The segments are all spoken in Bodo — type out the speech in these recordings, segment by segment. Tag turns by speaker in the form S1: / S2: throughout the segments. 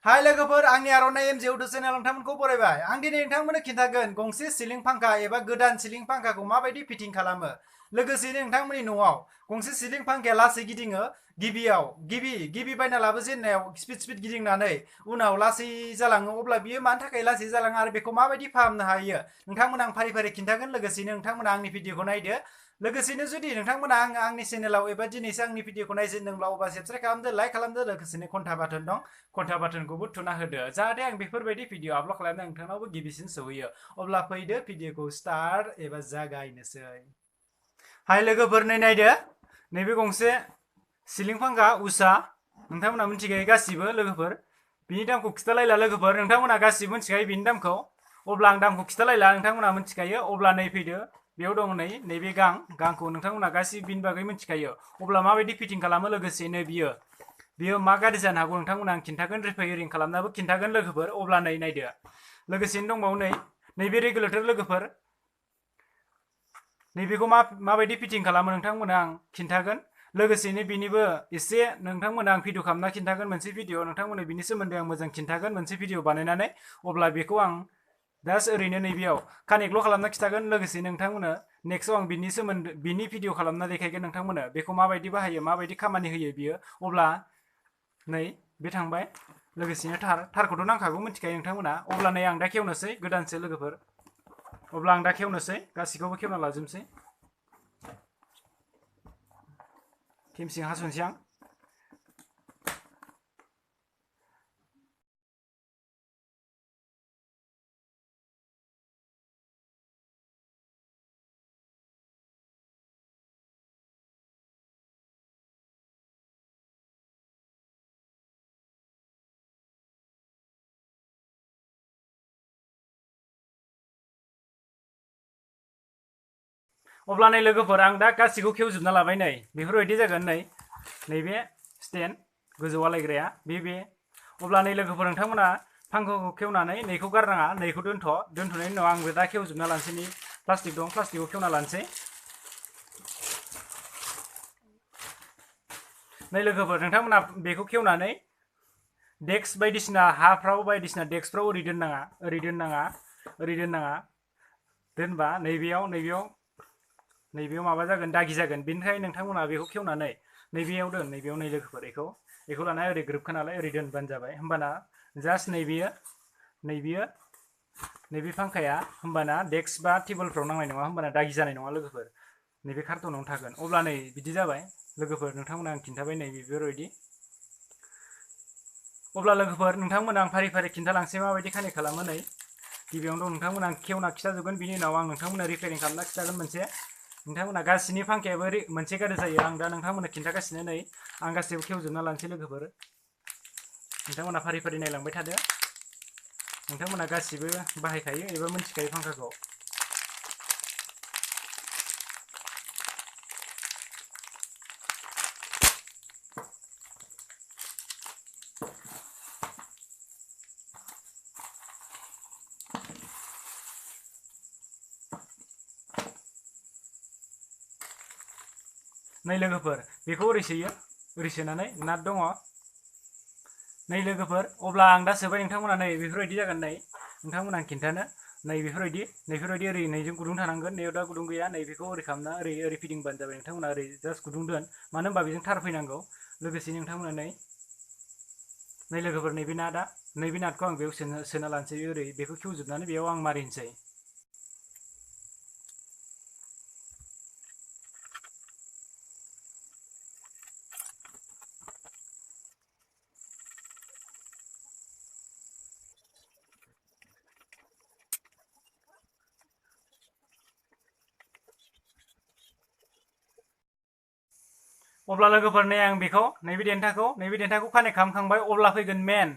S1: हाय लोगोफोर आंनि आर'नाइ एमजे चेनेल नोंथांमोनखौ बरायबाय। आं दिनै नोंथांमोननो खिन्थागोन गंसे सिलिं फांखा एबा गोदान सिलिं फांखाखौ माबायदि फिटिं खालामो। लोगोसेनो नोंथांमोननि न'आव गंसे सिलिं फांखाया लासै गिदिङो। गिबि बायना लाबोजेननायाव स्पिड गिदिंनानै उनाव लासै जालाङो। अब्ला बियो मानि थाखाय लासै जालाङो आरो बेखौ माबायदि फाहामनो हायो नोंथांमोना आं फारि फारि खिन्थागोन। लोगोसेनो नोंथांमोना आंनि भिडिअखौ नायदो। लोगोसेनो जुदि नोंथांमोना आंनि चेनेलाव एबा दिनैसो आंनि भिडिअखौ नायजेनदोंब्ला अब्ला साबस्क्राइब खालामदो, लाइक खालामदो। लोगोसेनो घन्टा बाटन दं, घन्टा बाटनखौबो थुना होदो जाहाथे आं बेफोरबायदि भिडिअ आपल'ड खालामनाय नोंथांनावबो गिबिसिन सौहैयो। अब्ला फैदो भिडिअखौ स्टार्ट एबा जागायनोसै। हाय लोगोफोर नायदो, नैबे गंसे सिलिं फांखा उषा। नोंथांमोना मिथिखायो गासिबो लोगोफोर। बिनि दामखौ खिथालायला लोगोफोर, नोंथांमोना गासिबो मिथिखायो बिनि दामखौ। अब्ला आं दामखौ खिथालायला, नोंथांमोना मिथिखायो। अब्ला नै फैदो, बेयाव दं नैबे गांखौ नोंथांमोना गासिबो बिनि बागै मिथिखायो। अब्ला माबायदि फिटिं खालामो, लोगोसेनो बियो मा गाज्रि जानो हागौ नोंथांमोना आं खिन्थागोन। रिपेयारिं खालामनाबो खिन्थागोन लोगोफोर। अब्ला नायदो, लोगोसेनो दंबावो नैबे रेगुलेटर लोगोफोर। नैबेखौ माबायदि फिटिं खालामो नोंथांमोना आं खिन्थागोन। लोगोसेनो बिनिबो एसे नोंथांमोना आं भिडिअ खालामना खिन्थागोन। मोनसे भिडिअ नोंथांमोननो बिनि सोमोन्दै आं मोजां खिन्थागोन, मोनसे भिडिअ बानायनानै। अब्ला बेखौ आं जास्ट ओरैनो नैबेयाव कानेक्टल' खालामना खिन्थागोन। लोगोसे नोंथांमोननो नेक्स्टआव आं बिनि सोमोन्दै बिनि भिडिअ खालामना देखायगोन नोंथांमोननो बेखौ माबायदि बाहायो, माबायदि खामानि होयो बियो। अब्ला नै बे थांबाय। लोगोसेनो थारखौथ' नांखागौ, मिथिखायो नोंथांमोना। अब्ला नै आं दा खेवनोसै, गोदानसो लोगोफोर। अब्ला आं दा खेवनोसै, गासिखौबो खेवना लाजोबनोसै। खेमसिं हास'नोसै आं। अब्ला नै लोगोफोर आं दा गासिखौ खेवजोबना लाबाय। नै बेफोरबायदि जागोन। नैबे स्टेन्ड गोजौ आलायग्राया बे। अब्ला नै लोगोफोर नोंथांमोना फांखाखौ खेवनानै नैखौ गारनाङा, नैखौ दोनथ'नायनि उनाव आंबो दा खेवजोबना लानोसै। नै प्लास्टिक दं, प्लास्टिकखौ खेवना लानोसै। नै लोगोफोर नोंथांमोना बेखौ खेवनानै डेस्क बायदिसिना हाफ्राव बायदिसिना डेस्कफ्राव ओरै दोननाङा। दोनबा नैबेयाव माबा जागोन, दागि जागोन। बेनिखायनो नोंथांमोना बेखौ खेवनानै नैबेयाव दोन। नैबेयाव नै लोगोफोर बेखौ लानानै ओरै ग्रोबखा नालाय ओरै दोनबानो जाबाय। होमबाना जास्ट नैबे फांखाया होमबाना डेस्क बा टेबोलफ्राव नांनाय नङा, होमबाना दागि जानाय नङा लोगोफोर। नैबे कार्टनावनो थागोन। अब्ला नै बिदि जाबाय लोगोफोर, नोंथांमोना आं खिन्थाबाय नै बेफोरबायदि। अब्ला लोगोफोर नोंथांमोना आं फारि फारि खिन्थालांसै माबायदि कानेक्ट खालामो। नै गिबियावनो दं, नोंथांमोना आं खेवना खिथाजोबगोन। बिनि उनाव आं नोंथांमोना रिपेयारिं खालामना खिथागोन मोनसे। नोंथांमोना गासिनि फांखायाबो मोनसे गाज्रि जायो। आं दा नोंथांमोननो खिन्थागासिनो। नै आं गासैबो खेवजोबना लानोसै लोगोफोर। नोंथांमोना फारि फारि नायलांबाय थादो। नोंथांमोना गासिबो बाहायखायो एबा मिथिखायो फांखाखौ। नै लोगोफोर बेखौ ओरै सोयो, ओरै सोनानै नाट दङ। नै लोगोफोर अब्ला आं दा सोबाय। नोंथांमोना नै बेफोरबायदि जागोन। नै नोंथांमोना आं खिन्थानो नै बेफोरबायदि ओरै नैजों गुदुं थानांगोन। नैयाव दा गुदुं गैया। नै बेखौ ओरै खालामना ओरै फिदिंबानो जाबाय। नोंथांमोना ओरै जास्ट गुदुं दोन, मानो होनबा बेजों थार फैनांगौ। लोगोसे नोंथांमोना नै लोगोफोर नैबे नाटखौ आं बेयाव सोना लानोसै। ओरै बेखौ खेवजोबनानै बेयाव आं मारिनोसै। अब्ला लोगोफोर नै आं बेखौ नैबे देन्थाखौ कानेक्ट खालामखांबाय। अब्ला फैगोन मेन।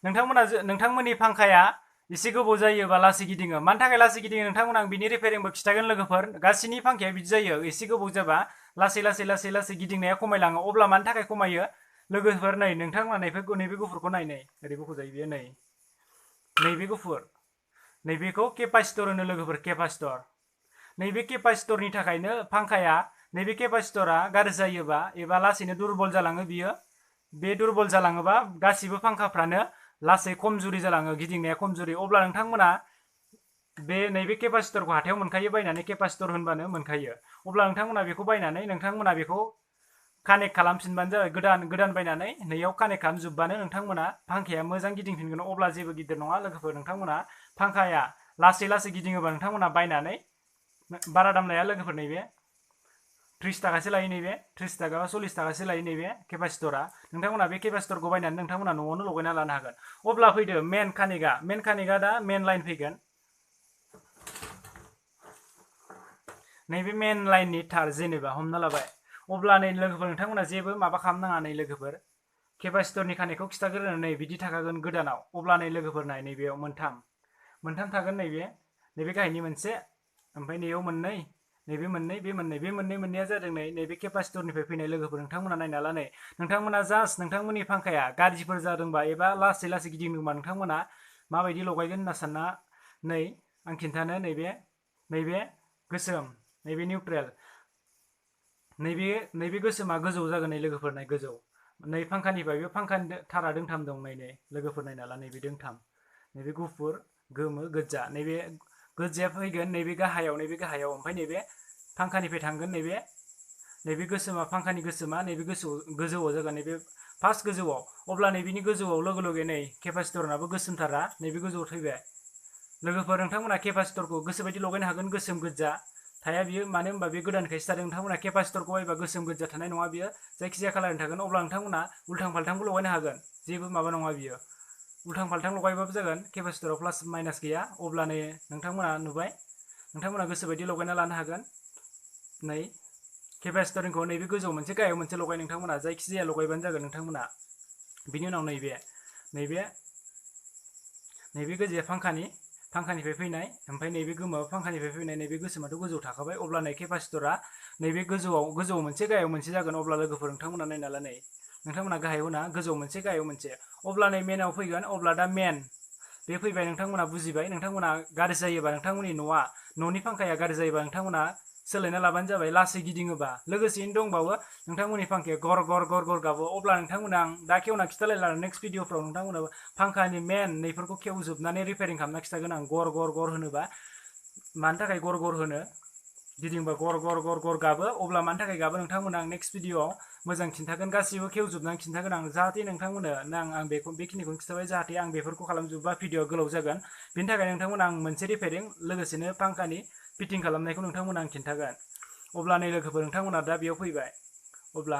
S1: नोंथांमोननि फांखाया एसे गोबाव जायोबा लासै गिदिङो। मानि थाखाय लासै गिदिङो नोंथांमोना आं बिनि रिपेयारिंबो खिथागोन लोगोफोर। गासिनि फांखाया बिदि जायो, एसे गोबाव जाबा लासै गिदिंनाया खमायलाङो। अब्ला मानि थाखाय खमायो लोगोफोर? नै नोंथांमोना नैबे गुफुरखौ नाय। नै ओरै बख'जायो बियो। नै नैबे गुफुर, नैबेखौ केपासिटर होनो लोगोफोर, केपासिटर। नैबे केपासिटरनि थाखायनो फांखाया नैबे केपासिटरा गाज्रि जायोबा एबा लासैनो दुरबल जालाङो बियो। बे दुरबल जालाङोबा गासिबो फांखाफ्रानो लासै खमजुरि जालाङो गिदिंनाया खमजुरि अब्ला नोंथांमोना बे नैबे केपासिटरखौ हाथायाव मोनखायो बायनानै केपासिटर होनबानो मोनखायो अब्ला नोंथांमोना बेखौ बायनानै नोंथांमोना बेखौ कानेक्ट खालामफिनबानो जाबाय गोदान बायनानै नैयाव कानेक्ट खालामजोबबानो नोंथांमोना फांखाया मोजां गिदिंफिनगोन अब्ला जेबो गिदिर नङा लोगोफोर नोंथांमोना फांखाया लासै गिदिङोबा नोंथांमोना बायनानै बारा दाम लाया लोगोफोर नैबे 30 थाखासो लायो नैबे 30 थाखा 40 थाखासो लायो नैबे केपासिटरा नोंथांमोना बे केपासिटरखौ बायनानै नोंथांमोना न'आवनो लगायना लानो हागोन अब्ला फैदो मेन कानेक्टआ दा मेन लाइन फैगोन नैबे मेन लाइननि थार जेनेबा हमना लाबाय अब्ला नै लोगोफोर नोंथांमोना जेबो माबा खालामनाङा नै लोगोफोर केपासिटरनि कानेक्टखौ खिथाग्रोनो नै बिदि थाखागोन गोदानाव अब्ला नै लोगोफोर नाय नैबेयाव मोनथाम थागोन नैबे गाहायनि मोनसे ओमफ्राय नैयाव मोननै नैबे मोननै बे मोननैया जादों नैबे केपासिटरनिफ्राय फैनाय लोगोफोर नोंथांमोना नायना ला नै नोंथांमोना जास्ट नोंथांमोननि फांखाया गाज्रिफोर जादोंबा एबा लासै गिदिंदोंबा नोंथांमोना माबायदि लगायगोन होनना सानना नै आं खिन्थानो नैबे गोसोम नैबे निउट्रेल नैबे गोसोमा गोजौ जागोन नै लोगोफोर नाय गोजौ नै फांखानिफ्राय बे फांखानि थारा दोंथाम दं नै लोगोफोर नायना ला नैबे दोंथाम नैबे गुफुर गोमो गोजा नैबे गोजाया फैगोन नैबे गाहायाव ओमफ्राय नैबे फांखानिफ्राय थांगोन नैबे गोसोमा फांखानि गोसोमा नैबे गोजौआव जागोन नैबे फार्स्ट गोजौआव अब्ला नैबेनि गोजौआव लोगो नै केपासिटरनाबो गोसोमथारा नैबे गोजौआव फैबाय लोगोफोर नोंथांमोना केपासिटरखौ गोसोबायदि लगायनो हागोन गोसोम गोजा थाया बियो मानो होनबा बे गोदानखायसो थादों नोंथांमोना केपासिटरखौ बायबा गोसोम गोजा थानाय नङा बियो जायखिजाया कालारनि थागोन अब्ला नोंथांमोना उल्थां फाल्थांबो लगायनो हागोन जेबो माबा नङा बियो उल्थां फाल्थां लगायबाबो जागोन केपासिटराव प्लास माइनास गैया अब्ला नै नोंथांमोना नुबाय नोंथांमोना गोसोबायदि लगायना लानो हागोन नै केपासिटरखौ नैबे गोजौआव मोनसे गाहायाव मोनसे लगाय नोंथांमोना जायखिजाया लगायबानो जागोन नोंथांमोना बिनि उनाव नैबे गोजाया फांखानिफ्राय फैनाय ओमफ्राय नैबे गोमोआव फांखानिफ्राय फैनाय नैबे गोसोमाथ' गोजौआव थाखाबाय अब्ला नै केपासिटरा नैबे गोजौआव मोनसे गाहायाव मोनसे जागोन अब्ला लोगोफोर नोंथांमोना नायना ला नै नोंथांमोना गाहायाव होना गोजौआव मोनसे गाहायाव मोनसे अब्ला नै मेनाव फैगोन अब्ला दा मेन बे फैबाय नोंथांमोना बुजिबाय नोंथांमोना गाज्रि जायोबा नोंथांमोननि न'नि फांखाया गाज्रि जायोबा नोंथांमोना सोलायना लाबानो जाबाय लासै गिदिङोबा लोगोसेयैनो दंबावो नोंथांमोननि फांखाया गर गाबो अब्ला नोंथांमोना आं दा खेवना खिथालायला नेक्स्ट भिडिअफ्राव नोंथांमोना फांखानि मेन नैफोरखौ खेवजोबनानै रिपेयारिं खालामना खिथागोन आं गर होनोबा मानि थाखाय गर होनो गिदिंबा गर गाबो अब्ला मानि थाखाय गाबो नोंथांमोना आं नेक्स्ट भिडिअआव मोजां खिन्थागोन गासिबो खेवजोबनानै खिन्थागोन आं जाहाथे नोंथांमोननो आं बेखिनिखौनो खिथाबाय जाहाथे आं बेफोरखौ खालामजोबबा भिडिअआ गोलाव जागोन बेनि थाखाय नोंथांमोना आं मोनसे रिपेयारिं लोगोसेनो फांखानि फिटिं खालामनायखौ नोंथांमोना आं खिन्थागोन अब्ला नै लोगोफोर नोंथांमोना दा बेयाव फैबाय अब्ला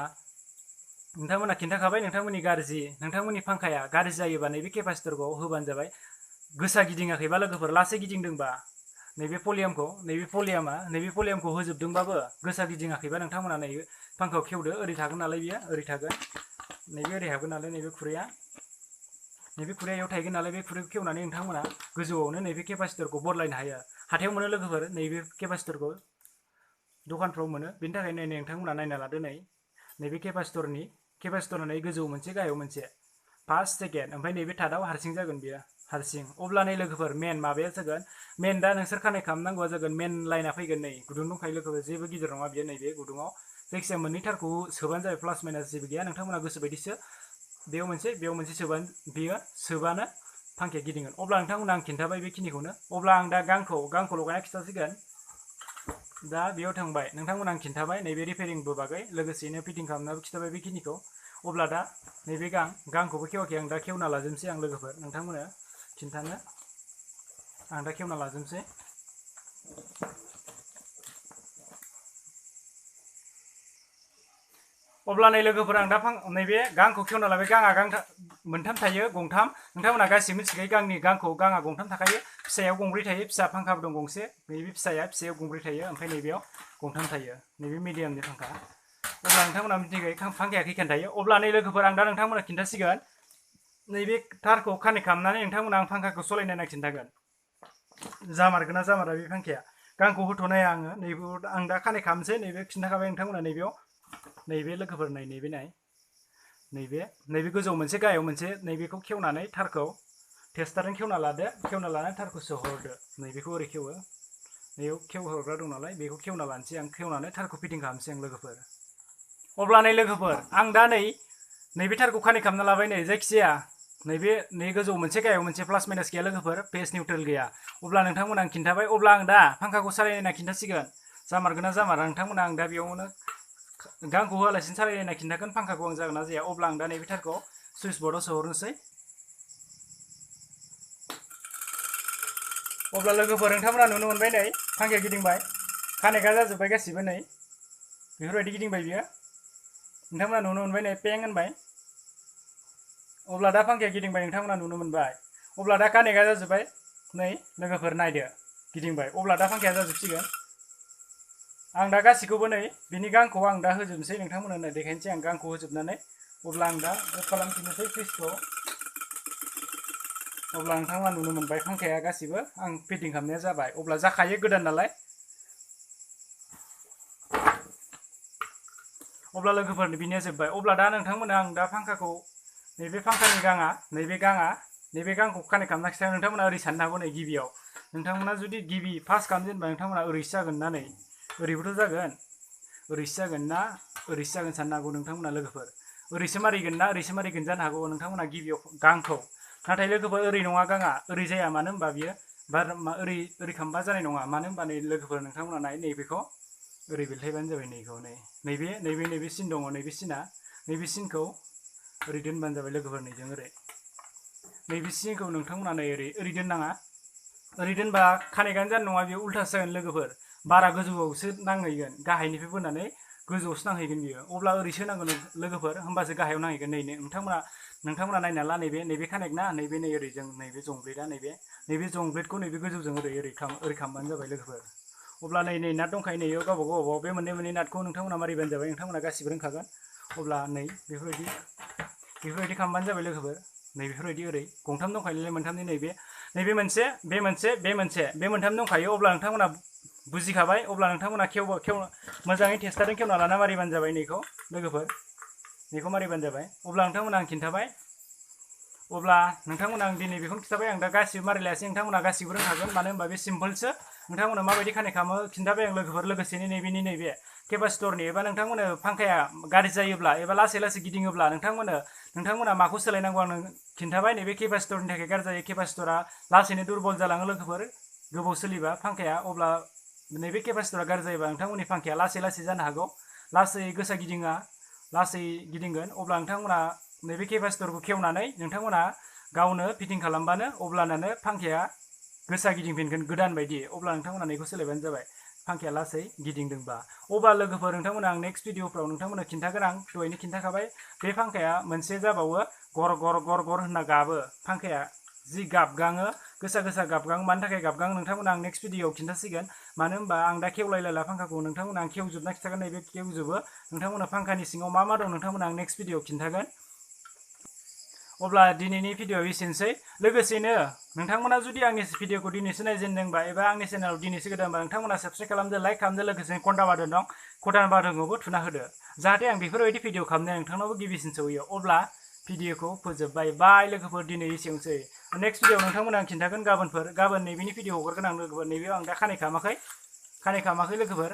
S1: नोंथांमोना खिन्थाखाबाय नोंथांमोननि फांखाया गाज्रि जायोबा नैबे केपासिटरखौ होबानो जाबाय गोसा गिदिङाखैबा लोगोफोर लासै गिदिंदोंबा नैबे भलियामखौ होजोबदोंबाबो गोसा गिदिङाखैबा नोंथांमोना नै फांखायाव खेवदो ओरै थागोन नालाय बियो ओरै थागोन नैबे ओरै हाबगोन नालाय नैबे खुरैया इयाव थाहैगोन नालाय बे खुरैखौ खेवनानै नोंथांमोना गोजौआवनो नैबे केपासिटरखौ बदलायनो हायो हाथायाव मोनो लोगोफोर नैबे केपासिटरखौ दखानफ्राव मोनो बेनि थाखाय नै नोंथांमोना नायना लादो नैबे केपासिटरना नै गोजौ मोनसे गाहायाव मोनसे फार्स्ट सेकेन्ड ओमफ्राय नैबे थार्डआव हारसिं जागोन बियो हारसिं अब्ला नै लोगोफोर मेन माबाया जागोन मेन दा नोंसोर कानेक्ट खालामनांगौआ जागोन मेन लाइना फैगोन नै गुदुं दंखायो लोगोफोर जेबो गिदिर नङा बियो नैबे गुदुङाव जायखिजाया मोननै थारखौ सोबानो जाबाय प्लास माइनास जेबो गैया नोंथांमोना गोसोबायदिसो बेयाव मोनसे सोबानो फांखाया गिदिंगोन अब्ला नोंथांमोना आं खिन्थाबाय बेखिनिखौनो अब्ला आं दा गांखौ लगायना खिन्थासिगोन दा बेयाव थांबाय नोंथांमोना आं खिन्थाबाय नैबे रिपेयारिंबो बागै लोगोसेनो फिटिं खालामनाबो खिन्थाबाय बेखिनिखौ अब्ला दा नैबे गांखौबो खेवाखै आं दा खेवना लाजोबनोसै आं लोगोफोर नोंथांमोना खिन्थानो आं दा खेवना लाजोबनोसै अब्ला नै लोगोफोर आं दा नैबे गांखौ खेवना लाबाय गाङा मोनथाम थायो गंथाम नोंथांमोना गासिबो मिथिखायो गाङा गंथाम थाखायो फिसायाव गंब्रै थायो फिसा फांखाबो दं गंसे नैबे फिसायाव गंब्रै थायो ओमफ्राय नैबेयाव गंथाम थायो नैबे मिडियामनि फांखा अब्ला नोंथांमोना मिथिखायो फांखाया खैखान थायो अब्ला नै लोगोफोर आं दा नोंथांमोना खिन्थासिगोन नैबे थारखौ कानेक्ट खालामनानै नोंथांमोना आं फांखाखौ सलायनायना खिन्थागोन जामारगोन ना जामारा बे फांखाया गांखौ होथ'नाया आङो नैबे आं दा कानेक्ट खालामनोसै नैबे खिन्थाखाबाय नोंथांमोना नैबे लोगोफोर नैबे गोजौआव मोनसे गाहायाव मोनसे नैबेखौ खेवनानै थारखौ टेस्टारजों खेवना लानानै थारखौ सोहरदो नैबेखौ ओरै खेवो नैयाव खेवहरग्रा दं नालाय बेखौ खेवना लानोसै आं खेवनानै थारखौ फिटिं खालामनोसै आं लोगोफोर अब्ला नै लोगोफोर आं दा नैबे थारखौ कानेक्ट खालामना लाबाय नै जायखिजाया नै गोजौ मोनसे गाहायाव मोनसे प्लास माइनास गैया लोगोफोर फेज निउट्रेल गैया अब्ला नोंथांमोना आं खिन्थाबाय अब्ला आं दा फांखाखौ सालायनायना खिन्थासिगोन जामारगोन ना जामारा नोंथांमोना आं दा बेयावनो गांखौ होआलासिनो सालायनायना खिन्थागोन फांखाखौ आं जागोन ना जाया अब्ला आं दा नैबे थारखौ सुइच बर्डआव सोहरनोसै अब्ला लोगोफोर नोंथांमोना नुनो मोनबाय नै फांखाया गिदिंबाय कानेक्टआ जाजोब्बाय गासिबो नै बेफोरबायदि गिदिंबाय बियो नोंथांमोना नुनो मोनबाय नै पें होनबाय अब्ला दा फांखाया गिदिंबाय नोंथांमोना नुनो मोनबाय अब्ला दा कानेक्टआ जाजोब्बाय नै लोगोफोर नायदो गिदिंबाय अब्ला दा फांखाया जाजोबसिगोन आं दा गासिखौबो नै बिनि गांखौ आं दा होजोबनोसै नोंथांमोननो देखायनोसै आं गांखौ होजोबनानै अब्ला आं दा अफ खालामफिननोसै सुइचखौ अब्ला नोंथांमोना नुनो मोनबाय फांखाया गासिबो आं फिटिं खालामनाया जाबाय अब्ला जाखायो गोदान नालाय अब्ला लोगोफोर बिनिया जोब्बाय अब्ला दा नोंथांमोना आं दा फांखाखौ नैबे फांखानि गाङा नैबे गांखौ कानेक्ट खालामना खिथागोन नोंथांमोना ओरै साननो हागौ नै गिबियाव नोंथांमोना जुदि गिबि फार्स्ट खालामजेनबा नोंथांमोना ओरैसो जागोन ना नै ओरैबोथ' जागोन ओरैसो जागोन ना ओरैसो जागोन साननो हागौ नोंथांमोना लोगोफोर ओरैसो मारिगोन ना ओरैसो मारिगोन जानो हागौ नोंथांमोना गिबियाव गांखौ नाथाय लोगोफोर ओरै नङा गाङा ओरै जाया मानो होनबा बियो ओरै खालामबा जानाय नङा मानो होनबा नै लोगोफोर नोंथांमोना नाय नैबेखौ ओरै बेलथायबानो जाबाय नैखौ नैबे सिन दङ नैबे सिनखौ ओरै दोनबानो जाबाय लोगोफोर नैजों ओरै नैबे सिनखौ नोंथांमोना नै ओरै दोननाङा ओरै दोनबा कानेक्टआनो जानाय नङा बेयो उल्थासो जागोन लोगोफोर बारा गोजौआवसो नांहैगोन गाहायनिफ्राय बोनानै गोजौआवसो नांहैगोन बियो अब्ला ओरैसो नांगोन लोगोफोर होमबासो गाहायाव नांहैगोन नै नोंथांमोना नायना ला नैबे कानेक्ट ना नैबे नै ओरै जों नैबे जंब्लेडआ नैबे जंब्लेडखौ नैबे गोजौजों ओरै खालामबानो जाबाय लोगोफोर अब्ला नै नाट दंखायो नै गावबा बे मोननै नाटखौ नोंथांमोना मारिबानो जाबाय नोंथांमोना गासिबो रोंखागोन अब्ला नै बेफोरबायदि खालामबानो जाबाय लोगोफोर नै बेफोरबायदि ओरै गंथाम दंखायो मोनथामनि नैबे मोनसे बे मोनथाम दंखायो अब्ला नोंथांमोना बुजिखाबाय अब्ला नोंथांमोना मोजाङै टेस्टारजों खेवना लाना मारिबानो जाबाय नैखौ लोगोफोर नैखौ मारिबानो जाबाय अब्ला नोंथांमोना आं खिन्थाबाय अब्ला नोंथांमोना आं दिनै बेखौनो खिन्थाबाय आं दा गासिबो मारिलायासै नोंथांमोना गासिबो रोंखागोन मानो होनबा बे सिम्पोलसो नोंथांमोना माबायदि कानेक्ट खालामो खिन्थाबाय आं लोगोफोर लोगोसेनो नैबे केपासिटरनि एबा नोंथांमोना फांखाया गाज्रि जायोब्ला एबा लासै गिदिङोब्ला नोंथांमोना माखौ सोलायनांगौ आं खिन्थाबाय नैबे केपासिटरनि थाखाय गाज्रि जायो केपासिटरा लासैनो दुरबल जालाङो लोगोफोर गोबाव सोलिबा फांखाया अब्ला नैबे केपासिटरा गाज्रि जायोबा नोंथांमोननि फांखाया लासै जानो हागौ लासै गोसा लासै गिदिंगोन अब्ला नोंथांमोना नैबे केपासिटरखौ खेवनानै नोंथांमोना गावनो फिटिं खालामबानो अब्लानो फांखाया गोसा गिदिंफिनगोन गोदान बायदि अब्ला नोंथांमोना नैखौ सोलायबानो जाबाय फांखाया लासै गिदिंदोंबा अब्ला लोगोफोर नोंथांमोना आं नेक्स्ट भिडिअफ्राव नोंथांमोना खिन्थागोन आं दहायनो खिन्थाखाबाय बे फांखाया मोनसे जाबावो गर होनना गाबो फांखाया जि गाबगाङो गोसा गाबगाङो मानि थाखाय गाबगाङो नोंथांमोना आं नेक्स्ट भिडिअआव खिन्थासिगोन मानो होनबा आं दा खेवलायला फांखाखौ नोंथांमोना आं खेवजोबना खिन्थागोन नैबे खेवजोबो नोंथांमोना फांखानि सिङाव मा दं नोंथांमोना आं नेक्स्ट भिडिअआव खिन्थागोन अब्ला दिनैनि भिडिअआव एसेनोसै लोगोसेनो नोंथांमोना जुदि आंनि भिडिअखौ दिनैसो नायजेनदोंबा एबा आंनि चेनेलाव दिनैसो गोदानबा नोंथांमोना साबस्क्राइब खालामदो लाइक खालामदो लोगोसेनो घन्टा बाटन दं घन्टा बाटनखौबो थुना होदो जाहाथे आं बेफोरबायदि भिडिअ खालामनाया नोंथांनावबो गिबिसिन सहैयो अब्ला भिडिअखौ फोजोबबाय बाय लोगोफोर दिनै एसेनोसै नेक्स्ट भिडिअआव नोंथांमोना आं खिन्थागोन गाबोन नैबेनि भिडिअ हगारगोन आं लोगोफोर नैबेयाव आं दा कानेक्ट खालामाखै लोगोफोर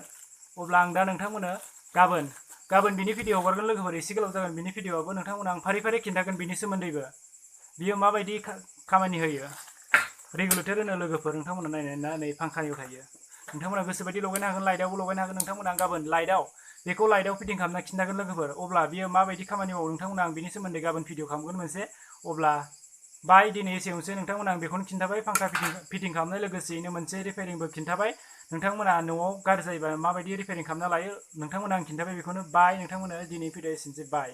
S1: अब्ला आं दा नोंथांमोनो गाबोन बिनि भिडिअ हगारगोन लोगोफोर एसे गोलाव जागोन बिनि भिडिअआबो नोंथांमोना आं फारि खिन्थागोन बिनि सोमोन्दैबो बियो माबायदि खामानि होयो रेगुलेटर होनो लोगोफोर नोंथांमोना नायनानै नै फांखायाव थायो नोंथांमोना गोसोबायदि लगायनो हागोन लाइटआवबो लगायनो हागोन नोंथांमोना गाबोन बेखौ लाइटआव फिटिं खालामना खिन्थागोन लोगोफोर अब्ला बियो माबायदि खामानि मावो नोंथांमोना आं बिनि सोमोन्दै गाबोन भिडिअ खालामगोन मोनसे अब्ला बाय दिनै एसेनोसै नोंथांमोना आं बेखौनो खिन्थाबाय फांखा फिटिं खालामनाय लोगोसेयैनो मोनसे रिपेयारिंबो खिन्थाबाय नोंथांमोना न'आव गाज्रि जायोबा माबायदि रिपेयारिं खालामना लायो नोंथांमोना आं खिन्थाबाय बेखौनो बाय नोंथांमोना दिनै भिडिअ एसेनोसै बाय